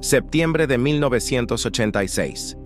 Septiembre de 1986.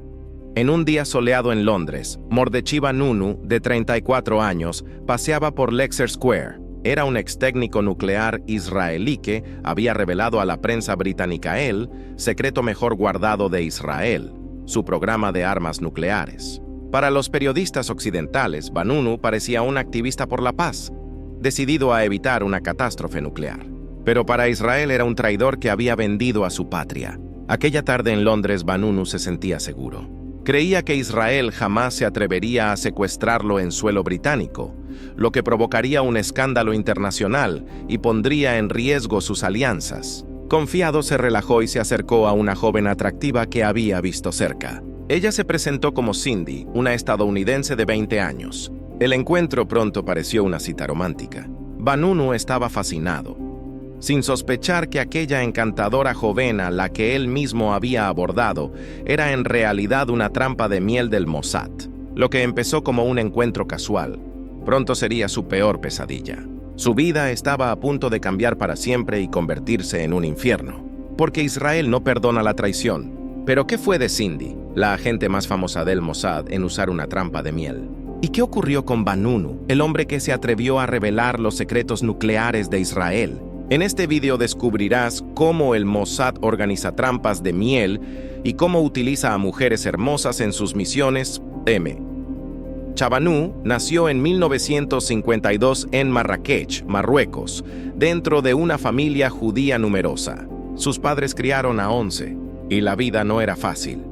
En un día soleado en Londres, Mordechai Vanunu, de 34 años, paseaba por Leicester Square. Era un ex técnico nuclear israelí que había revelado a la prensa británica el secreto mejor guardado de Israel, su programa de armas nucleares. Para los periodistas occidentales, Vanunu parecía un activista por la paz, decidido a evitar una catástrofe nuclear. Pero para Israel era un traidor que había vendido a su patria. Aquella tarde en Londres, Vanunu se sentía seguro. Creía que Israel jamás se atrevería a secuestrarlo en suelo británico, lo que provocaría un escándalo internacional y pondría en riesgo sus alianzas. Confiado, se relajó y se acercó a una joven atractiva que había visto cerca. Ella se presentó como Cindy, una estadounidense de 20 años. El encuentro pronto pareció una cita romántica. Vanunu estaba fascinado, sin sospechar que aquella encantadora joven a la que él mismo había abordado era en realidad una trampa de miel del Mossad. Lo que empezó como un encuentro casual, pronto sería su peor pesadilla. Su vida estaba a punto de cambiar para siempre y convertirse en un infierno, porque Israel no perdona la traición. Pero ¿qué fue de Cindy, la agente más famosa del Mossad, en usar una trampa de miel? ¿Y qué ocurrió con Vanunu, el hombre que se atrevió a revelar los secretos nucleares de Israel? En este video descubrirás cómo el Mossad organiza trampas de miel y cómo utiliza a mujeres hermosas en sus misiones. Vanunu nació en 1952 en Marrakech, Marruecos, dentro de una familia judía numerosa. Sus padres criaron a 11, y la vida no era fácil.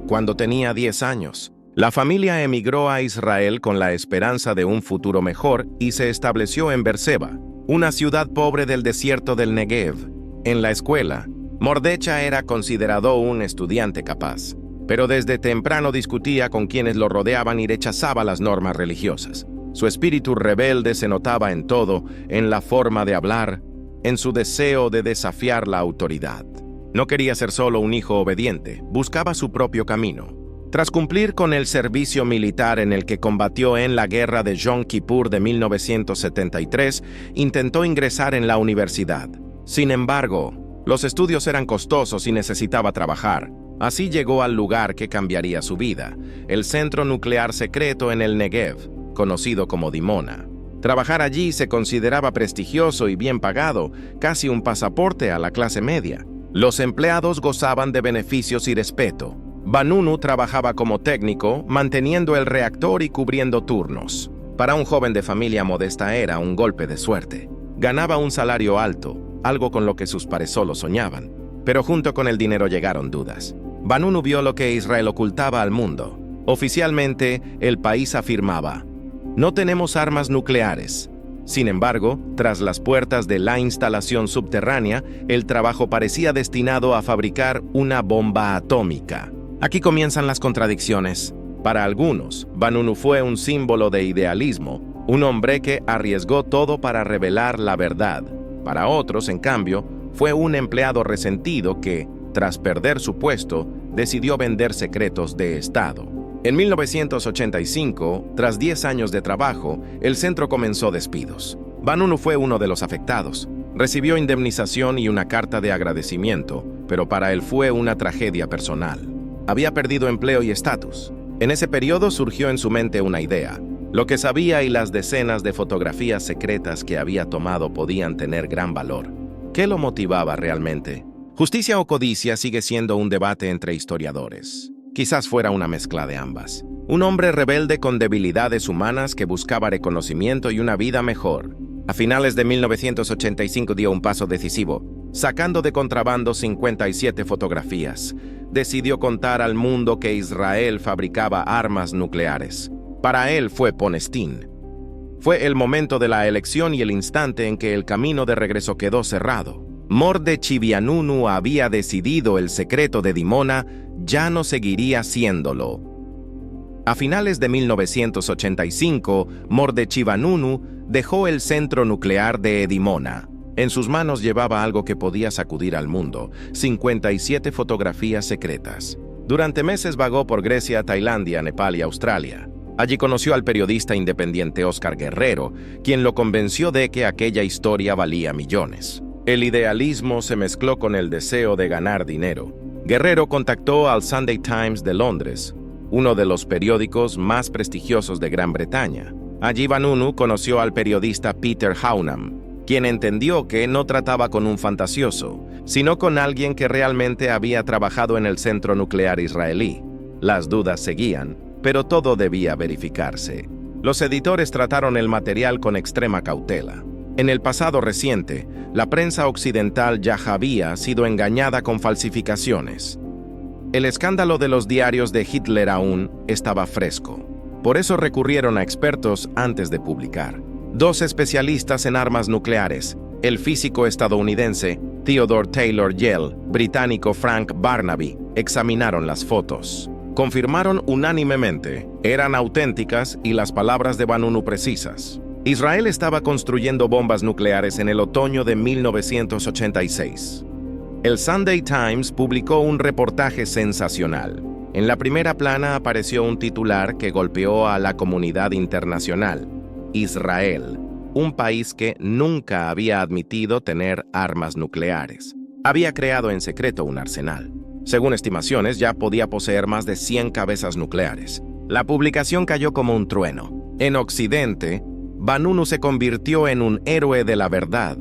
Cuando tenía 10 años, la familia emigró a Israel con la esperanza de un futuro mejor y se estableció en Beerseba, una ciudad pobre del desierto del Negev. En la escuela, Mordechai era considerado un estudiante capaz, pero desde temprano discutía con quienes lo rodeaban y rechazaba las normas religiosas. Su espíritu rebelde se notaba en todo, en la forma de hablar, en su deseo de desafiar la autoridad. No quería ser solo un hijo obediente, buscaba su propio camino. Tras cumplir con el servicio militar en el que combatió en la guerra de Yom Kippur de 1973, intentó ingresar en la universidad. Sin embargo, los estudios eran costosos y necesitaba trabajar. Así llegó al lugar que cambiaría su vida, el centro nuclear secreto en el Negev, conocido como Dimona. Trabajar allí se consideraba prestigioso y bien pagado, casi un pasaporte a la clase media. Los empleados gozaban de beneficios y respeto. Vanunu trabajaba como técnico, manteniendo el reactor y cubriendo turnos. Para un joven de familia modesta era un golpe de suerte. Ganaba un salario alto, algo con lo que sus pares solo soñaban. Pero junto con el dinero llegaron dudas. Vanunu vio lo que Israel ocultaba al mundo. Oficialmente, el país afirmaba: no tenemos armas nucleares. Sin embargo, tras las puertas de la instalación subterránea, el trabajo parecía destinado a fabricar una bomba atómica. Aquí comienzan las contradicciones. Para algunos, Vanunu fue un símbolo de idealismo, un hombre que arriesgó todo para revelar la verdad. Para otros, en cambio, fue un empleado resentido que, tras perder su puesto, decidió vender secretos de Estado. En 1985, tras 10 años de trabajo, el centro comenzó despidos. Vanunu fue uno de los afectados. Recibió indemnización y una carta de agradecimiento, pero para él fue una tragedia personal. Había perdido empleo y estatus. En ese periodo surgió en su mente una idea. Lo que sabía y las decenas de fotografías secretas que había tomado podían tener gran valor. ¿Qué lo motivaba realmente? ¿Justicia o codicia sigue siendo un debate entre historiadores? Quizás fuera una mezcla de ambas. Un hombre rebelde con debilidades humanas que buscaba reconocimiento y una vida mejor. A finales de 1985 dio un paso decisivo. Sacando de contrabando 57 fotografías, decidió contar al mundo que Israel fabricaba armas nucleares. Para él fue Ponestín. Fue el momento de la elección y el instante en que el camino de regreso quedó cerrado. Mordechai Vanunu había decidido el secreto de Dimona, ya no seguiría siéndolo. A finales de 1985, Mordechai Vanunu dejó el centro nuclear de Dimona. En sus manos llevaba algo que podía sacudir al mundo: 57 fotografías secretas. Durante meses vagó por Grecia, Tailandia, Nepal y Australia. Allí conoció al periodista independiente Oscar Guerrero, quien lo convenció de que aquella historia valía millones. El idealismo se mezcló con el deseo de ganar dinero. Guerrero contactó al Sunday Times de Londres, uno de los periódicos más prestigiosos de Gran Bretaña. Allí Vanunu conoció al periodista Peter Haunham, quien entendió que no trataba con un fantasioso, sino con alguien que realmente había trabajado en el centro nuclear israelí. Las dudas seguían, pero todo debía verificarse. Los editores trataron el material con extrema cautela. En el pasado reciente, la prensa occidental ya había sido engañada con falsificaciones. El escándalo de los diarios de Hitler aún estaba fresco. Por eso recurrieron a expertos antes de publicar. Dos especialistas en armas nucleares, el físico estadounidense Theodore Taylor Yell, británico Frank Barnaby, examinaron las fotos. Confirmaron unánimemente, eran auténticas y las palabras de Vanunu precisas. Israel estaba construyendo bombas nucleares en el otoño de 1986. El Sunday Times publicó un reportaje sensacional. En la primera plana apareció un titular que golpeó a la comunidad internacional. Israel, un país que nunca había admitido tener armas nucleares, había creado en secreto un arsenal. Según estimaciones, ya podía poseer más de 100 cabezas nucleares. La publicación cayó como un trueno. En Occidente, Vanunu se convirtió en un héroe de la verdad,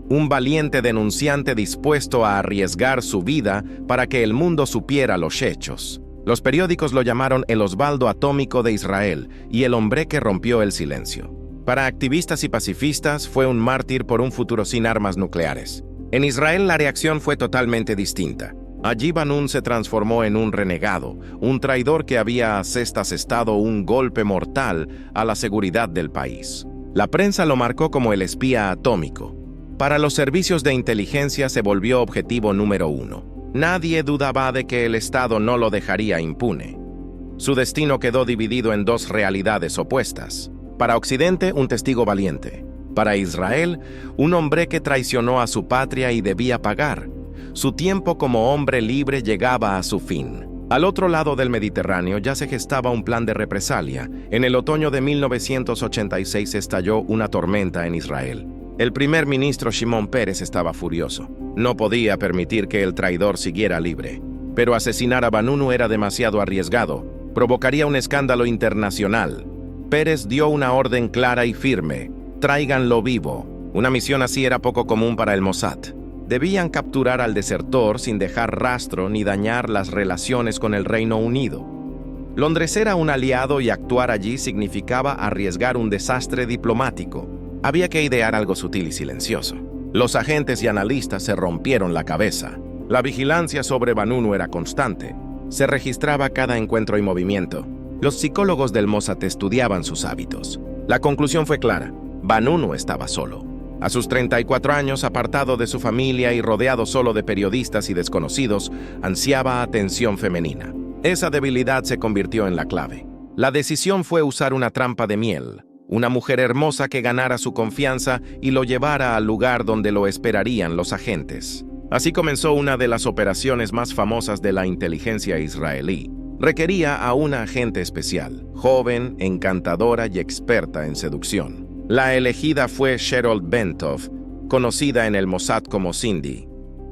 un valiente denunciante dispuesto a arriesgar su vida para que el mundo supiera los hechos. Los periódicos lo llamaron el Osvaldo atómico de Israel y el hombre que rompió el silencio. Para activistas y pacifistas fue un mártir por un futuro sin armas nucleares. En Israel la reacción fue totalmente distinta. Allí Vanunu se transformó en un renegado, un traidor que había asestado un golpe mortal a la seguridad del país. La prensa lo marcó como el espía atómico. Para los servicios de inteligencia se volvió objetivo número 1. Nadie dudaba de que el Estado no lo dejaría impune. Su destino quedó dividido en dos realidades opuestas. Para Occidente, un testigo valiente. Para Israel, un hombre que traicionó a su patria y debía pagar. Su tiempo como hombre libre llegaba a su fin. Al otro lado del Mediterráneo ya se gestaba un plan de represalia. En el otoño de 1986 estalló una tormenta en Israel. El primer ministro Shimon Peres estaba furioso. No podía permitir que el traidor siguiera libre. Pero asesinar a Vanunu era demasiado arriesgado. Provocaría un escándalo internacional. Peres dio una orden clara y firme: tráiganlo vivo. Una misión así era poco común para el Mossad. Debían capturar al desertor sin dejar rastro ni dañar las relaciones con el Reino Unido. Londres era un aliado y actuar allí significaba arriesgar un desastre diplomático. Había que idear algo sutil y silencioso. Los agentes y analistas se rompieron la cabeza. La vigilancia sobre Vanunu era constante. Se registraba cada encuentro y movimiento. Los psicólogos del Mossad estudiaban sus hábitos. La conclusión fue clara: Vanunu estaba solo. A sus 34 años, apartado de su familia y rodeado solo de periodistas y desconocidos, ansiaba atención femenina. Esa debilidad se convirtió en la clave. La decisión fue usar una trampa de miel, una mujer hermosa que ganara su confianza y lo llevara al lugar donde lo esperarían los agentes. Así comenzó una de las operaciones más famosas de la inteligencia israelí. Requería a una agente especial, joven, encantadora y experta en seducción. La elegida fue Cheryl Bentov, conocida en el Mossad como Cindy.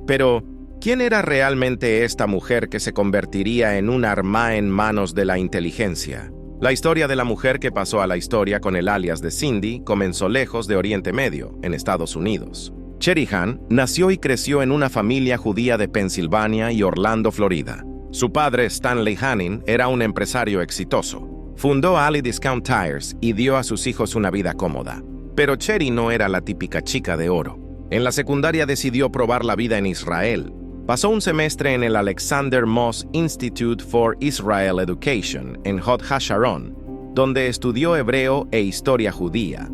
Pero, ¿quién era realmente esta mujer que se convertiría en un arma en manos de la inteligencia? La historia de la mujer que pasó a la historia con el alias de Cindy comenzó lejos de Oriente Medio, en Estados Unidos. Sherihan nació y creció en una familia judía de Pensilvania y Orlando, Florida. Su padre, Stanley Hanning, era un empresario exitoso. Fundó Ali Discount Tires y dio a sus hijos una vida cómoda. Pero Cherry no era la típica chica de oro. En la secundaria decidió probar la vida en Israel. Pasó un semestre en el Alexander Moss Institute for Israel Education en Hod HaSharon, donde estudió hebreo e historia judía.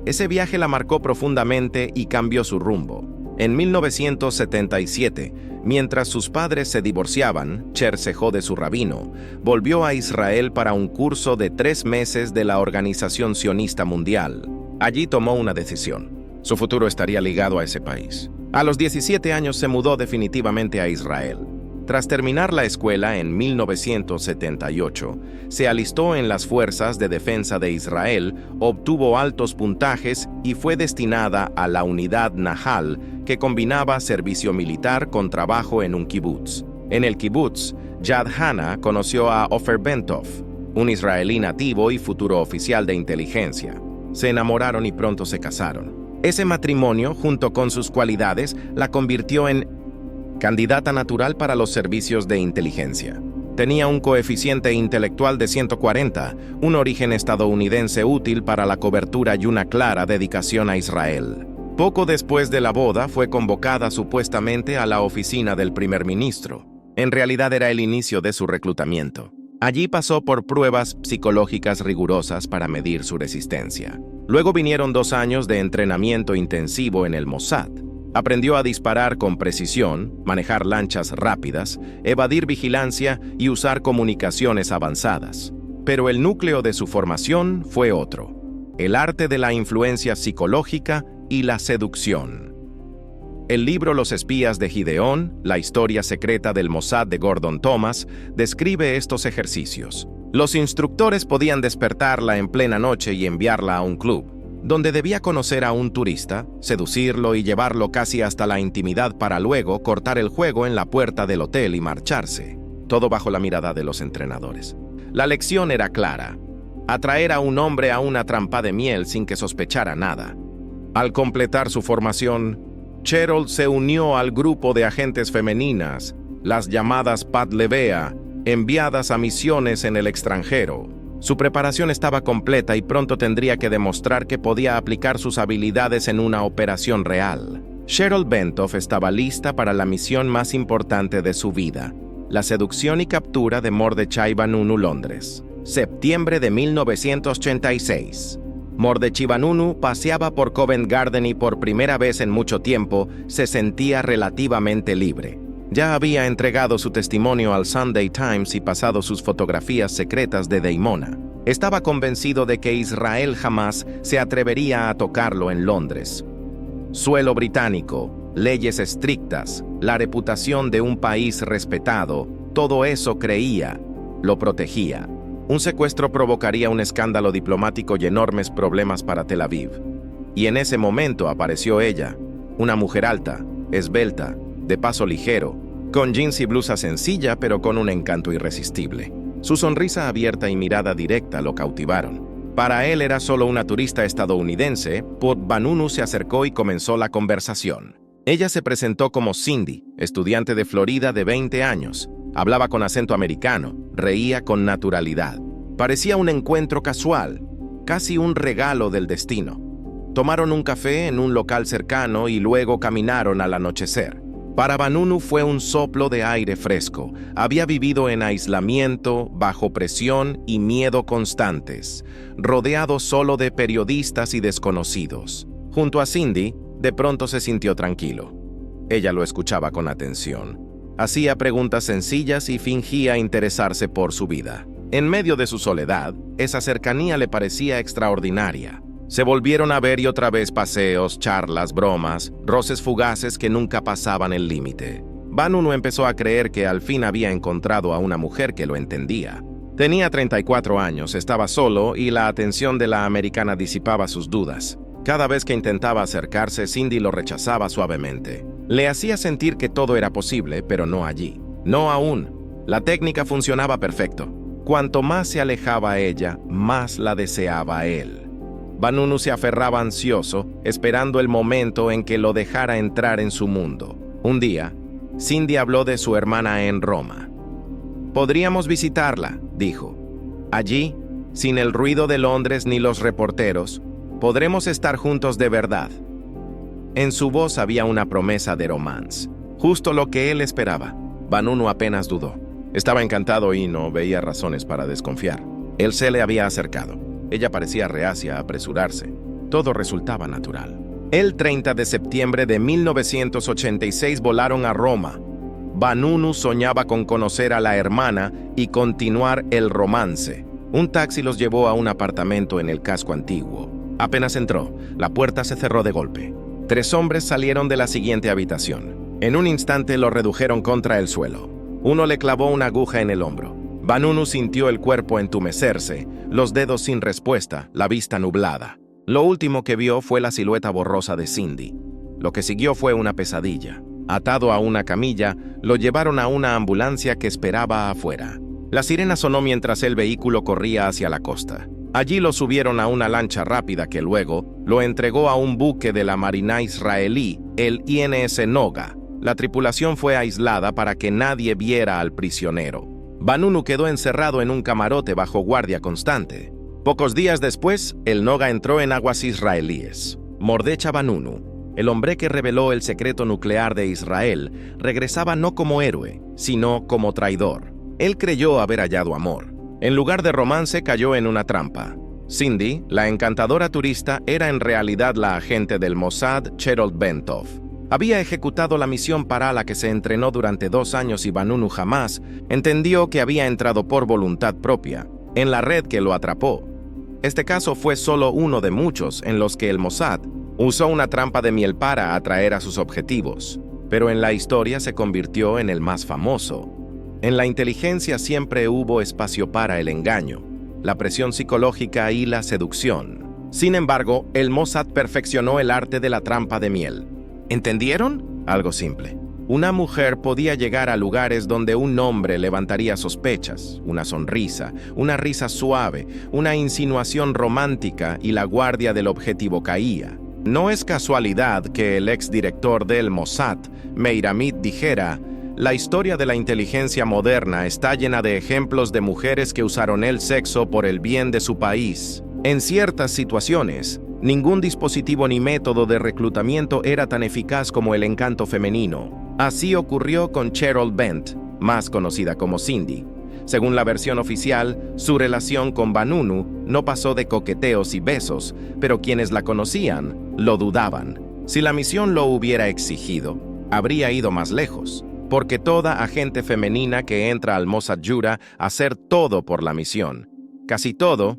Ese viaje la marcó profundamente y cambió su rumbo. En 1977, mientras sus padres se divorciaban, Cher cejó de su rabino, volvió a Israel para un curso de 3 meses de la Organización Sionista Mundial. Allí tomó una decisión. Su futuro estaría ligado a ese país. A los 17 años se mudó definitivamente a Israel. Tras terminar la escuela en 1978, se alistó en las Fuerzas de Defensa de Israel, obtuvo altos puntajes y fue destinada a la unidad Nahal, que combinaba servicio militar con trabajo en un kibutz. En el kibutz, Yad Hana conoció a Ofer Bentov, un israelí nativo y futuro oficial de inteligencia. Se enamoraron y pronto se casaron. Ese matrimonio, junto con sus cualidades, la convirtió en candidata natural para los servicios de inteligencia. Tenía un coeficiente intelectual de 140, un origen estadounidense útil para la cobertura y una clara dedicación a Israel. Poco después de la boda fue convocada supuestamente a la oficina del primer ministro. En realidad era el inicio de su reclutamiento. Allí pasó por pruebas psicológicas rigurosas para medir su resistencia. Luego vinieron 2 años de entrenamiento intensivo en el Mossad. Aprendió a disparar con precisión, manejar lanchas rápidas, evadir vigilancia y usar comunicaciones avanzadas. Pero el núcleo de su formación fue otro: el arte de la influencia psicológica y la seducción. El libro Los espías de Gideón, la historia secreta del Mossad de Gordon Thomas, describe estos ejercicios. Los instructores podían despertarla en plena noche y enviarla a un club, donde debía conocer a un turista, seducirlo y llevarlo casi hasta la intimidad para luego cortar el juego en la puerta del hotel y marcharse, todo bajo la mirada de los entrenadores. La lección era clara: atraer a un hombre a una trampa de miel sin que sospechara nada. Al completar su formación, Cheryl se unió al grupo de agentes femeninas, las llamadas Pat Levea, enviadas a misiones en el extranjero. Su preparación estaba completa y pronto tendría que demostrar que podía aplicar sus habilidades en una operación real. Cheryl Bentov estaba lista para la misión más importante de su vida: la seducción y captura de Mordechai Vanunu, Londres. Septiembre de 1986. Mordechai Vanunu paseaba por Covent Garden y por primera vez en mucho tiempo se sentía relativamente libre. Ya había entregado su testimonio al Sunday Times y pasado sus fotografías secretas de Deimona. Estaba convencido de que Israel jamás se atrevería a tocarlo en Londres. Suelo británico, leyes estrictas, la reputación de un país respetado, todo eso creía, lo protegía. Un secuestro provocaría un escándalo diplomático y enormes problemas para Tel Aviv. Y en ese momento apareció ella, una mujer alta, esbelta, de paso ligero, con jeans y blusa sencilla pero con un encanto irresistible. Su sonrisa abierta y mirada directa lo cautivaron. Para él era solo una turista estadounidense, pues Vanunu se acercó y comenzó la conversación. Ella se presentó como Cindy, estudiante de Florida de 20 años. Hablaba con acento americano, reía con naturalidad. Parecía un encuentro casual, casi un regalo del destino. Tomaron un café en un local cercano y luego caminaron al anochecer. Para Vanunu fue un soplo de aire fresco. Había vivido en aislamiento, bajo presión y miedo constantes, rodeado solo de periodistas y desconocidos. Junto a Cindy, de pronto se sintió tranquilo. Ella lo escuchaba con atención. Hacía preguntas sencillas y fingía interesarse por su vida. En medio de su soledad, esa cercanía le parecía extraordinaria. Se volvieron a ver y otra vez paseos, charlas, bromas, roces fugaces que nunca pasaban el límite. Vanunu empezó a creer que al fin había encontrado a una mujer que lo entendía. Tenía 34 años, estaba solo y la atención de la americana disipaba sus dudas. Cada vez que intentaba acercarse, Cindy lo rechazaba suavemente. Le hacía sentir que todo era posible, pero no allí. No aún. La técnica funcionaba perfecto. Cuanto más se alejaba a ella, más la deseaba él. Vanunu se aferraba ansioso, esperando el momento en que lo dejara entrar en su mundo. Un día, Cindy habló de su hermana en Roma. «Podríamos visitarla», dijo. «Allí, sin el ruido de Londres ni los reporteros, podremos estar juntos de verdad». En su voz había una promesa de romance, justo lo que él esperaba. Vanunu apenas dudó. Estaba encantado y no veía razones para desconfiar. Él se le había acercado. Ella parecía reacia a apresurarse. Todo resultaba natural. El 30 de septiembre de 1986 volaron a Roma. Vanunu soñaba con conocer a la hermana y continuar el romance. Un taxi los llevó a un apartamento en el casco antiguo. Apenas entró, la puerta se cerró de golpe. 3 hombres salieron de la siguiente habitación. En un instante lo redujeron contra el suelo. Uno le clavó una aguja en el hombro. Vanunu sintió el cuerpo entumecerse, los dedos sin respuesta, la vista nublada. Lo último que vio fue la silueta borrosa de Cindy. Lo que siguió fue una pesadilla. Atado a una camilla, lo llevaron a una ambulancia que esperaba afuera. La sirena sonó mientras el vehículo corría hacia la costa. Allí lo subieron a una lancha rápida que luego lo entregó a un buque de la Marina israelí, el INS Noga. La tripulación fue aislada para que nadie viera al prisionero. Vanunu quedó encerrado en un camarote bajo guardia constante. Pocos días después, el Noga entró en aguas israelíes. Mordechai Vanunu, el hombre que reveló el secreto nuclear de Israel, regresaba no como héroe, sino como traidor. Él creyó haber hallado amor. En lugar de romance, cayó en una trampa. Cindy, la encantadora turista, era en realidad la agente del Mossad, Cheryl Bentov. Había ejecutado la misión para la que se entrenó durante 2 años y Vanunu jamás entendió que había entrado por voluntad propia, en la red que lo atrapó. Este caso fue solo uno de muchos en los que el Mossad usó una trampa de miel para atraer a sus objetivos, pero en la historia se convirtió en el más famoso. En la inteligencia siempre hubo espacio para el engaño, la presión psicológica y la seducción. Sin embargo, el Mossad perfeccionó el arte de la trampa de miel. ¿Entendieron? Algo simple. Una mujer podía llegar a lugares donde un hombre levantaría sospechas, una sonrisa, una risa suave, una insinuación romántica y la guardia del objetivo caía. No es casualidad que el exdirector del Mossad, Meir Amit, dijera: la historia de la inteligencia moderna está llena de ejemplos de mujeres que usaron el sexo por el bien de su país. En ciertas situaciones, ningún dispositivo ni método de reclutamiento era tan eficaz como el encanto femenino. Así ocurrió con Cheryl Bent, más conocida como Cindy. Según la versión oficial, su relación con Vanunu no pasó de coqueteos y besos, pero quienes la conocían lo dudaban. Si la misión lo hubiera exigido, habría ido más lejos, porque toda agente femenina que entra al Mossad jura hacer todo por la misión. Casi todo.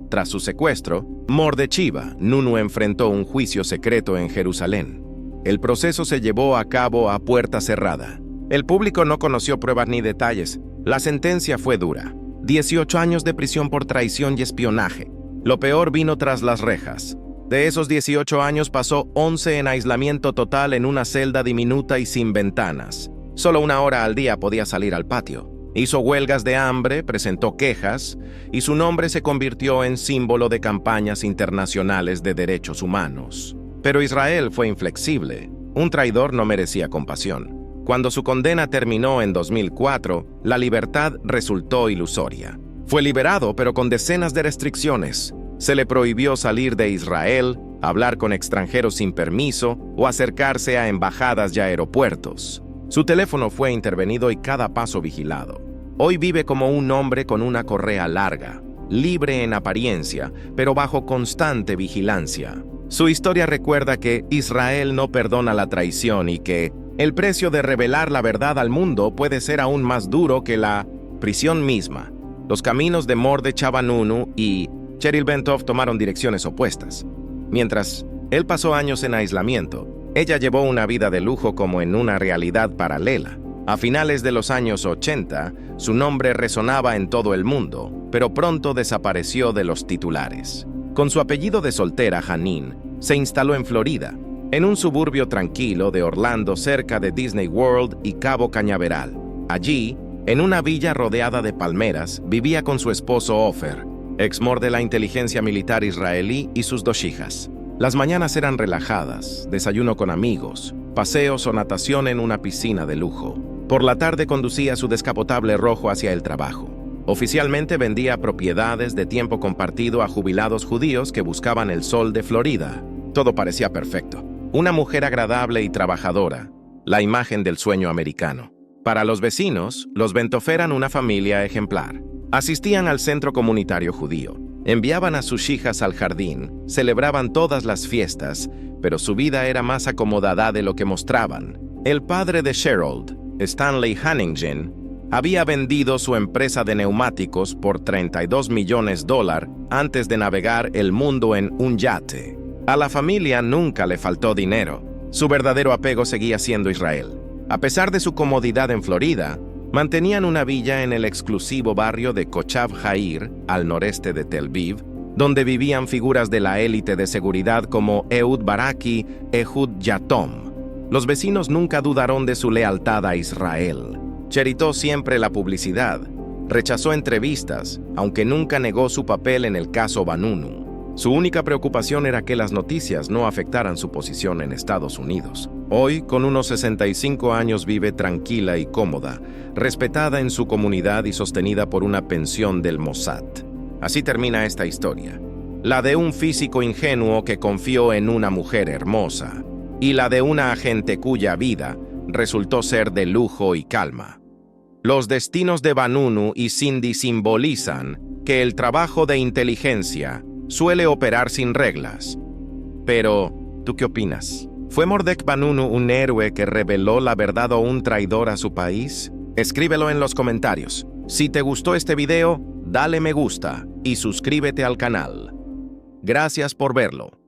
Tras su secuestro, Mordechai Vanunu enfrentó un juicio secreto en Jerusalén. El proceso se llevó a cabo a puerta cerrada. El público no conoció pruebas ni detalles. La sentencia fue dura: 18 años de prisión por traición y espionaje. Lo peor vino tras las rejas. De esos 18 años pasó 11 en aislamiento total en una celda diminuta y sin ventanas. Solo 1 hora al día podía salir al patio. Hizo huelgas de hambre, presentó quejas, y su nombre se convirtió en símbolo de campañas internacionales de derechos humanos. Pero Israel fue inflexible. Un traidor no merecía compasión. Cuando su condena terminó en 2004, la libertad resultó ilusoria. Fue liberado, pero con decenas de restricciones. Se le prohibió salir de Israel, hablar con extranjeros sin permiso o acercarse a embajadas y aeropuertos. Su teléfono fue intervenido y cada paso vigilado. Hoy vive como un hombre con una correa larga, libre en apariencia, pero bajo constante vigilancia. Su historia recuerda que Israel no perdona la traición y que el precio de revelar la verdad al mundo puede ser aún más duro que la prisión misma. Los caminos de Mordechai Vanunu y Cheryl Bentov tomaron direcciones opuestas. Mientras él pasó años en aislamiento, ella llevó una vida de lujo como en una realidad paralela. A finales de los años 80, su nombre resonaba en todo el mundo, pero pronto desapareció de los titulares. Con su apellido de soltera, Janine, se instaló en Florida, en un suburbio tranquilo de Orlando cerca de Disney World y Cabo Cañaveral. Allí, en una villa rodeada de palmeras, vivía con su esposo Ofer, exmor de la inteligencia militar israelí, y sus 2 hijas. Las mañanas eran relajadas, desayuno con amigos, paseos o natación en una piscina de lujo. Por la tarde conducía su descapotable rojo hacia el trabajo. Oficialmente vendía propiedades de tiempo compartido a jubilados judíos que buscaban el sol de Florida. Todo parecía perfecto. Una mujer agradable y trabajadora, la imagen del sueño americano. Para los vecinos, los Bentov eran una familia ejemplar. Asistían al centro comunitario judío, enviaban a sus hijas al jardín, celebraban todas las fiestas, pero su vida era más acomodada de lo que mostraban. El padre de Cheryl, Stanley Hanningen, había vendido su empresa de neumáticos por $32 millones antes de navegar el mundo en un yate. A la familia nunca le faltó dinero. Su verdadero apego seguía siendo Israel. A pesar de su comodidad en Florida, mantenían una villa en el exclusivo barrio de Kochav Jair, al noreste de Tel Aviv, donde vivían figuras de la élite de seguridad como Ehud Barak y Ehud Yatom. Los vecinos nunca dudaron de su lealtad a Israel. Cheritó siempre la publicidad. Rechazó entrevistas, aunque nunca negó su papel en el caso Vanunu. Su única preocupación era que las noticias no afectaran su posición en Estados Unidos. Hoy, con unos 65 años, vive tranquila y cómoda, respetada en su comunidad y sostenida por una pensión del Mossad. Así termina esta historia. La de un físico ingenuo que confió en una mujer hermosa, y la de una agente cuya vida resultó ser de lujo y calma. Los destinos de Vanunu y Cindy simbolizan que el trabajo de inteligencia suele operar sin reglas. Pero, ¿tú qué opinas? ¿Fue Mordech Vanunu un héroe que reveló la verdad o un traidor a su país? Escríbelo en los comentarios. Si te gustó este video, dale me gusta y suscríbete al canal. Gracias por verlo.